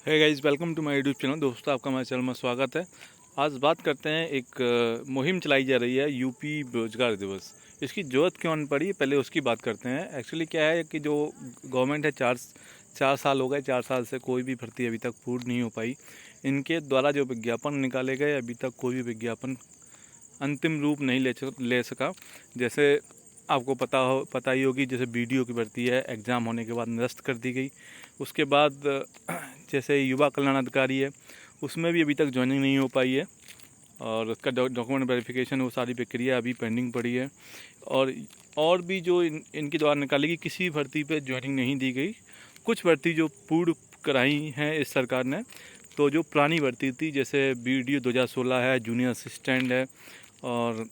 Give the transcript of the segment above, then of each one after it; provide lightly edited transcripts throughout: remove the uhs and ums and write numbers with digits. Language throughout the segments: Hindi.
है guys, welcome to my YouTube channel. दोस्तों, आपका हमारे चैनल में स्वागत है। आज बात करते हैं, एक मुहिम चलाई जा रही है यूपी रोजगार दिवस। इसकी ज़रूरत क्यों पड़ी, पहले उसकी बात करते हैं। एक्चुअली क्या है कि जो गवर्नमेंट है, चार साल हो गए, 4 साल से कोई भी भर्ती अभी तक पूर्ण नहीं हो पाई। इनके द्वारा जो विज्ञापन निकाले गए, अभी तक कोई भी विज्ञापन अंतिम रूप नहीं ले सका। जैसे आपको पता ही होगी, जैसे बीडीओ की भर्ती है, एग्ज़ाम होने के बाद निरस्त कर दी गई। उसके बाद जैसे युवा कल्याण अधिकारी है, उसमें भी अभी तक ज्वाइनिंग नहीं हो पाई है और उसका डॉक्यूमेंट वेरिफिकेशन, वो सारी प्रक्रिया अभी पेंडिंग पड़ी है। और भी जो इनके द्वारा निकाली गई किसी भर्ती पे ज्वाइनिंग नहीं दी गई। कुछ भर्ती जो पूर्ण कराई हैं इस सरकार ने, तो जो पुरानी भर्ती थी, जैसे बीडीओ 2016 है, जूनियर असिस्टेंट है, और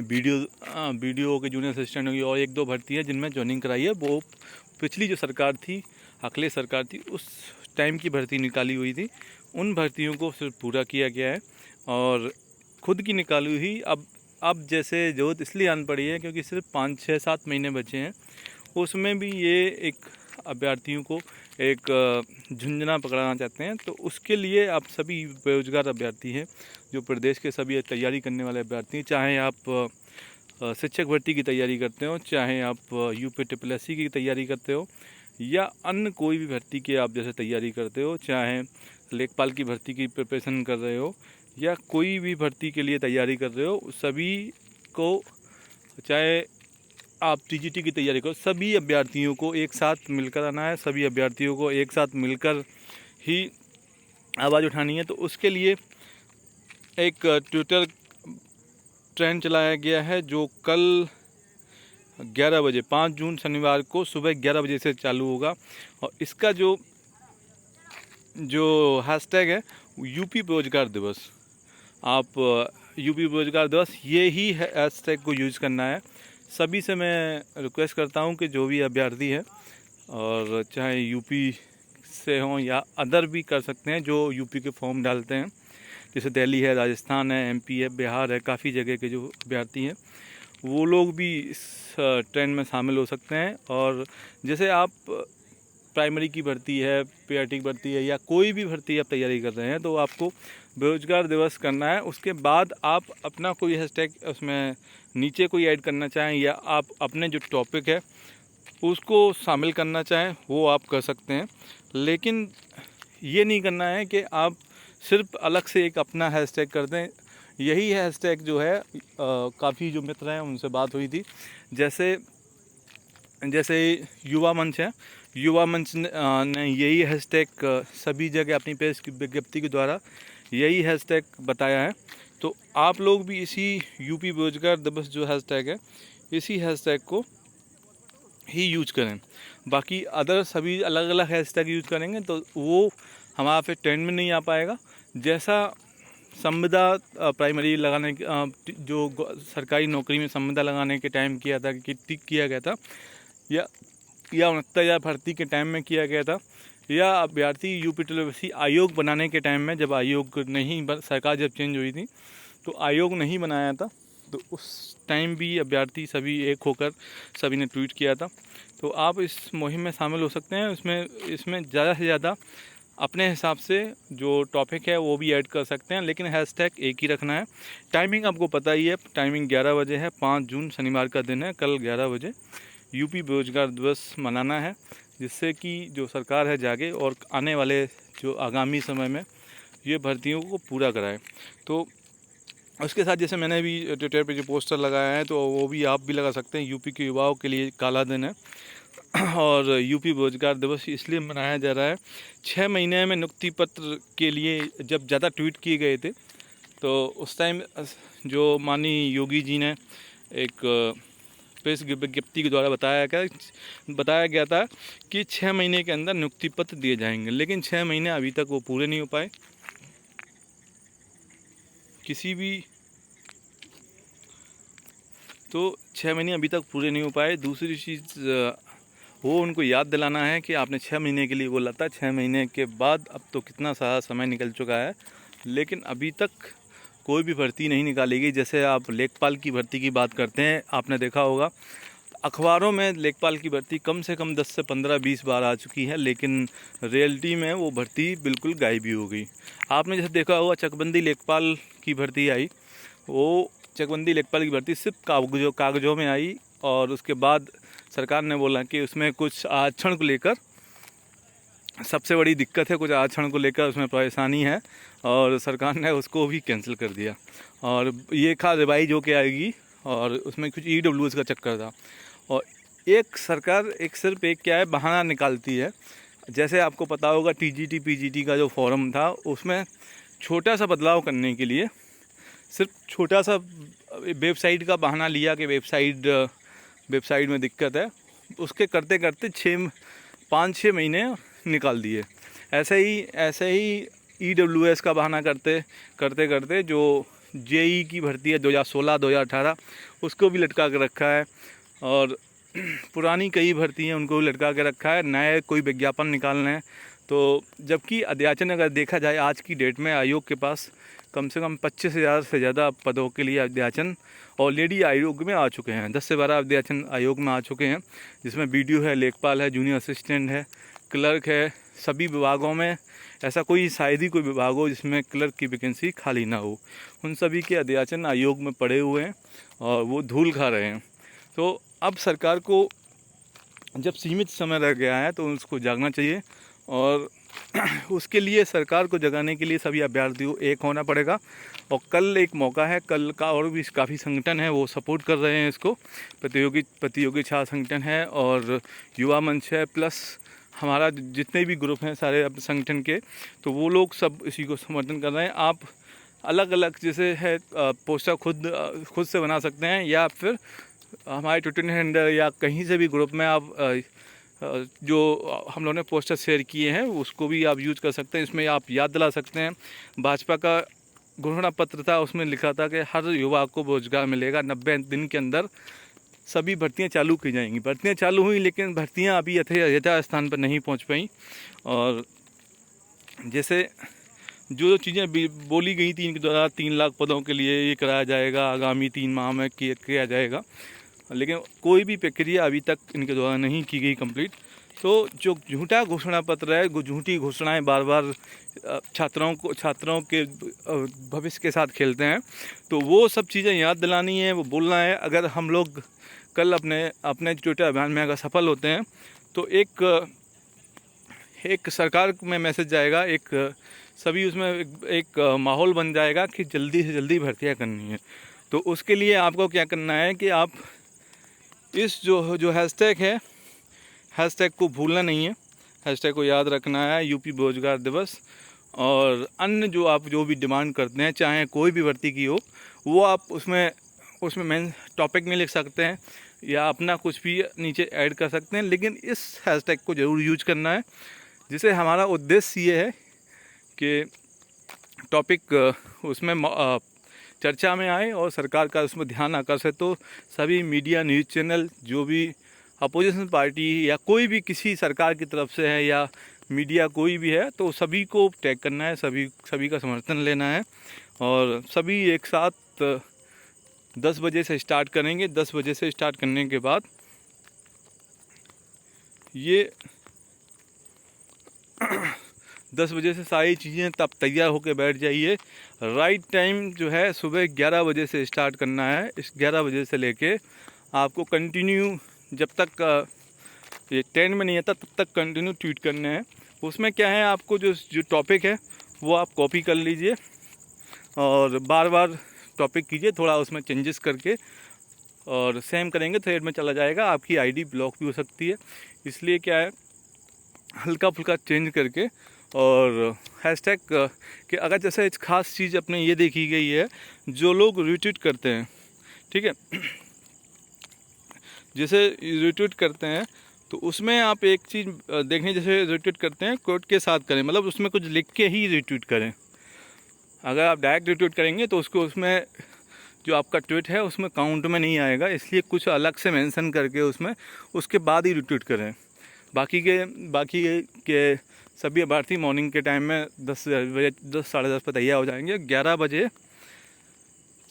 बीडीओ के जूनियर असिस्टेंट होगी, और एक दो भर्ती है जिनमें ज्वाइनिंग कराई है। वो पिछली जो सरकार थी, अखिलेश सरकार थी, उस टाइम की भर्ती निकाली हुई थी। उन भर्तियों को सिर्फ पूरा किया गया है और खुद की निकाली हुई अब जैसे ज़रूरत इसलिए आन पड़ी है क्योंकि सिर्फ 5-6-7 महीने बचे हैं। उसमें भी ये एक अभ्यर्थियों को एक झुंझुना पकड़ाना चाहते हैं। तो उसके लिए आप सभी बेरोजगार अभ्यर्थी हैं, जो प्रदेश के सभी तैयारी करने वाले अभ्यर्थी हैं, चाहे आप शिक्षक भर्ती की तैयारी करते हो, चाहे आप यूपीएससी की तैयारी करते हो, या अन्य कोई भी भर्ती की आप जैसे तैयारी करते हो, चाहे लेखपाल की भर्ती की प्रिपरेशन कर रहे हो, या कोई भी भर्ती के लिए तैयारी कर रहे हो, सभी को, चाहे आप टीजीटी की तैयारी करो, सभी अभ्यर्थियों को एक साथ मिलकर आना है। सभी अभ्यर्थियों को एक साथ मिलकर ही आवाज़ उठानी है। तो उसके लिए एक ट्विटर ट्रेंड चलाया गया है, जो कल 11 बजे 5 जून शनिवार को सुबह 11 बजे से चालू होगा। और इसका जो हैशटैग है, यूपी रोजगार दिवस। आप यूपी रोजगार दिवस, ये ही हैशटैग को यूज़ करना है। सभी से मैं रिक्वेस्ट करता हूं कि जो भी अभ्यर्थी है, और चाहे यूपी से हों या अदर भी कर सकते हैं, जो यूपी के फॉर्म डालते हैं, जैसे दिल्ली है, राजस्थान है, एमपी है, बिहार है, काफ़ी जगह के जो अभ्यर्थी हैं, वो लोग भी इस ट्रेंड में शामिल हो सकते हैं। और जैसे आप प्राइमरी की भर्ती है, पीआरटी की भर्ती है, या कोई भी भर्ती आप तैयारी कर रहे हैं, तो आपको बेरोजगार दिवस करना है। उसके बाद आप अपना कोई हैशटैग उसमें नीचे कोई ऐड करना चाहें, या आप अपने जो टॉपिक है उसको शामिल करना चाहें, वो आप कर सकते हैं। लेकिन ये नहीं करना है कि आप सिर्फ अलग से एक अपना हैशटैग कर दें। यही हैशटैग जो है, काफ़ी जो मित्र हैं उनसे बात हुई थी, जैसे युवा मंच है, युवा मंच ने यही हैशटैग सभी जगह अपनी प्रेस की विज्ञप्ति के द्वारा यही हैशटैग बताया है। तो आप लोग भी इसी यूपी रोजगार दिवस जो हैशटैग है, इसी हैशटैग को ही यूज करें। बाकी अदर सभी अलग अलग हैशटैग यूज करेंगे तो वो हमारा फिर ट्रेंड में नहीं आ पाएगा। जैसा संविदा प्राइमरी लगाने जो सरकारी नौकरी में संविदा लगाने के टाइम किया था, कि टिक किया गया था, या 69,000 भर्ती के टाइम में किया गया था, या अभ्यर्थी यूपी आयोग बनाने के टाइम में, जब आयोग नहीं सरकार जब चेंज हुई थी तो आयोग नहीं बनाया था, तो उस टाइम भी अभ्यर्थी सभी एक होकर सभी ने ट्वीट किया था। तो आप इस मुहिम में शामिल हो सकते हैं। इसमें ज़्यादा से ज़्यादा अपने हिसाब से जो टॉपिक है वो भी ऐड कर सकते हैं, लेकिन हैशटैग एक ही रखना है। टाइमिंग आपको पता ही है, टाइमिंग 11 बजे है। 5 जून शनिवार का दिन है, कल 11 बजे यूपी बेरोजगार दिवस मनाना है, जिससे कि जो सरकार है जागे और आने वाले जो आगामी समय में ये भर्तियों को पूरा कराए। तो उसके साथ जैसे मैंने भी ट्विटर पे जो पोस्टर लगाया है, तो वो भी आप भी लगा सकते हैं। यूपी के युवाओं के लिए काला दिन है और यूपी रोजगार दिवस इसलिए मनाया जा रहा है। 6 महीने में नियुक्ति पत्र के लिए जब ज़्यादा ट्वीट किए गए थे, तो उस टाइम जो माननीय योगी जी ने एक प्रेस विज्ञप्ति के द्वारा बताया गया था कि 6 महीने के अंदर नियुक्ति पत्र दिए जाएंगे, लेकिन 6 महीने अभी तक वो पूरे नहीं हो पाए। तो 6 महीने अभी तक पूरे नहीं हो पाए। दूसरी चीज़, वो उनको याद दिलाना है कि आपने 6 महीने के लिए बोला था, 6 महीने के बाद अब तो कितना सारा समय निकल चुका है, लेकिन अभी तक कोई भी भर्ती नहीं निकाली गई। जैसे आप लेखपाल की भर्ती की बात करते हैं, आपने देखा होगा अखबारों में लेखपाल की भर्ती कम से कम 10 से 15-20 बार आ चुकी है, लेकिन रियलिटी में वो भर्ती बिल्कुल गायब ही हो गई। आपने जैसे देखा होगा चकबंदी लेखपाल की भर्ती आई, वो चकबंदी लेखपाल की भर्ती सिर्फ कागजों में आई, और उसके बाद सरकार ने बोला कि उसमें कुछ आरक्षण को लेकर सबसे बड़ी दिक्कत है, कुछ आरक्षण को लेकर उसमें परेशानी है, और सरकार ने उसको भी कैंसिल कर दिया। और ये रिवाइज होके आएगी, और उसमें कुछ EWS का चक्कर था। और एक सरकार सिर्फ एक क्या है, बहाना निकालती है। जैसे आपको पता होगा TGT PGT का जो फॉर्म था, उसमें छोटा सा बदलाव करने के लिए सिर्फ छोटा सा वेबसाइट का बहाना लिया कि वेबसाइट में दिक्कत है, उसके करते करते 5-6 महीने निकाल दिए। ऐसे ही EWS का बहाना करते करते जो JEE की भर्ती है 2016-2018, उसको भी लटका के रखा है, और पुरानी कई भर्ती हैं उनको भी लटका के रखा है। नए कोई विज्ञापन निकालने हैं तो, जबकि अध्याचन अगर देखा जाए आज की डेट में आयोग के पास कम से कम 25,000 से ज़्यादा पदों के लिए अध्याचन ऑलरेडी आयोग में आ चुके हैं। 10 से 12 अध्याचन आयोग में आ चुके हैं, जिसमें BDO है, लेखपाल है, जूनियर असिस्टेंट है, क्लर्क है। सभी विभागों में ऐसा कोई शायद ही कोई विभाग हो जिसमें क्लर्क की वैकेंसी खाली ना हो। उन सभी के अध्याचन आयोग में पड़े हुए हैं और वो धूल खा रहे हैं। तो अब सरकार को जब सीमित समय रह गया है तो उसको जागना चाहिए, और उसके लिए सरकार को जगाने के लिए सभी अभ्यर्थियों एक होना पड़ेगा। और कल एक मौका है, कल का और भी काफ़ी संगठन है वो सपोर्ट कर रहे हैं इसको। प्रतियोगी छात्र संगठन है और युवा मंच है, प्लस हमारा जितने भी ग्रुप हैं सारे संगठन के, तो वो लोग सब इसी को समर्थन कर रहे हैं। आप अलग अलग जैसे है पोस्टर खुद से बना सकते हैं, या फिर हमारे ट्विटर हैंडल या कहीं से भी ग्रुप में आप जो हम लोगों ने पोस्टर शेयर किए हैं उसको भी आप यूज़ कर सकते हैं। इसमें आप याद दिला सकते हैं, भाजपा का घोषणा पत्र था, उसमें लिखा था कि हर युवा को रोजगार मिलेगा, 90 दिन के अंदर सभी भर्तियां चालू की जाएंगी। भर्तियां चालू हुई, लेकिन भर्तियां अभी यथास्थान पर नहीं पहुंच पाई। और जैसे जो चीज़ें बोली गई थी इनके द्वारा, 3 लाख पदों के लिए ये कराया जाएगा, आगामी 3 माह में किया जाएगा, लेकिन कोई भी प्रक्रिया अभी तक इनके द्वारा नहीं की गई कंप्लीट। तो जो झूठा घोषणा पत्र है, झूठी घोषणाएं बार बार छात्रों के भविष्य के साथ खेलते हैं, तो वो सब चीज़ें याद दिलानी है, वो बोलना है। अगर हम लोग कल अपने ट्विटर अभियान में अगर सफल होते हैं तो एक सरकार में मैसेज जाएगा, सभी उसमें एक माहौल बन जाएगा कि जल्दी से जल्दी भर्तियां करनी है। तो उसके लिए आपको क्या करना है कि आप इस जो हैशटैग है, हैशटैग को भूलना नहीं है, हैशटैग को याद रखना है, यूपी बेरोजगार दिवस। और अन्य जो भी डिमांड करते हैं, चाहे कोई भी भर्ती की हो, वो आप उसमें मेन टॉपिक में लिख सकते हैं या अपना कुछ भी नीचे ऐड कर सकते हैं, लेकिन इस हैशटैग को ज़रूर यूज करना है। जिसे हमारा उद्देश्य ये है कि टॉपिक उसमें चर्चा में आए और सरकार का उसमें ध्यान आकर्षित हो। सभी मीडिया, न्यूज़ चैनल, जो भी अपोजिशन पार्टी या कोई भी किसी सरकार की तरफ से है या मीडिया कोई भी है, तो सभी को टैग करना है, सभी का समर्थन लेना है। और सभी एक साथ 10 बजे से स्टार्ट करेंगे। 10 बजे से स्टार्ट करने के बाद ये 10 बजे से सारी चीज़ें तब तैयार होकर बैठ जाइए। राइट टाइम जो है सुबह 11 बजे से स्टार्ट करना है। इस 11 बजे से लेके आपको कंटिन्यू जब तक ये ट्रेंड में नहीं आता तब तक कंटिन्यू ट्वीट करने हैं। उसमें क्या है, आपको जो टॉपिक है वो आप कॉपी कर लीजिए और बार बार टॉपिक कीजिए, थोड़ा उसमें चेंजेस करके, और सेम करेंगे थ्रेड में चला जाएगा। आपकी आईडी ब्लॉक भी हो सकती है, इसलिए क्या है हल्का फुल्का चेंज करके। और हैशटैग कि अगर जैसे एक ख़ास चीज़ अपने ये देखी गई है, जो लोग रिट्वीट करते हैं, ठीक है, जैसे रिट्वीट करते हैं तो उसमें आप एक चीज़ देखें, जैसे रिट्वीट करते हैं कोट के साथ करें, मतलब उसमें कुछ लिख के ही रिट्वीट करें। अगर आप डायरेक्ट रिट्वीट करेंगे तो उसमें जो आपका ट्वीट है उसमें काउंट में नहीं आएगा, इसलिए कुछ अलग से मेंशन करके उसके बाद ही रिट्वीट करें। बाकी के सभी अभ्यर्थी मॉर्निंग के टाइम में 10 बजे 10 साढ़े 10 पर तैयार हो जाएंगे। 11 बजे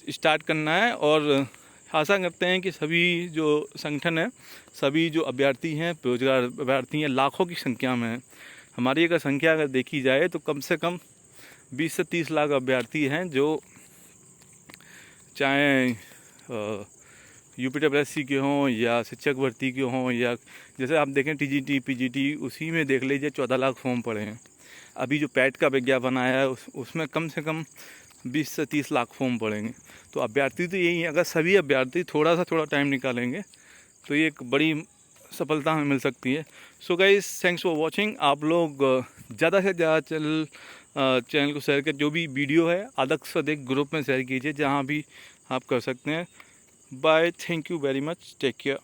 स्टार्ट करना है और आशा करते हैं कि सभी जो संगठन है, सभी जो अभ्यर्थी हैं, बेरोजगार अभ्यर्थी हैं, लाखों की संख्या में हैं। हमारी अगर संख्या अगर देखी जाए तो कम से कम 20 से 30 लाख अभ्यर्थी हैं जो चाहे UPSSC के हों या शिक्षक भर्ती के हों, या जैसे आप देखें TGT PGT, उसी में देख लीजिए 14 लाख फॉर्म पड़े हैं। अभी जो पैट का विज्ञापन आया है उसमें कम से कम 20 से 30 लाख फॉर्म पड़ेंगे। तो अभ्यर्थी तो यही है, अगर सभी अभ्यर्थी थोड़ा टाइम निकालेंगे तो ये एक बड़ी सफलता हमें मिल सकती है। So guys, thanks for watching. आप लोग ज़्यादा से ज़्यादा चैनल को शेयर कर, जो भी वीडियो है अधिक से अधिक ग्रुप में शेयर कीजिए जहाँ भी आप कर सकते हैं। Bye, thank you very much, take care.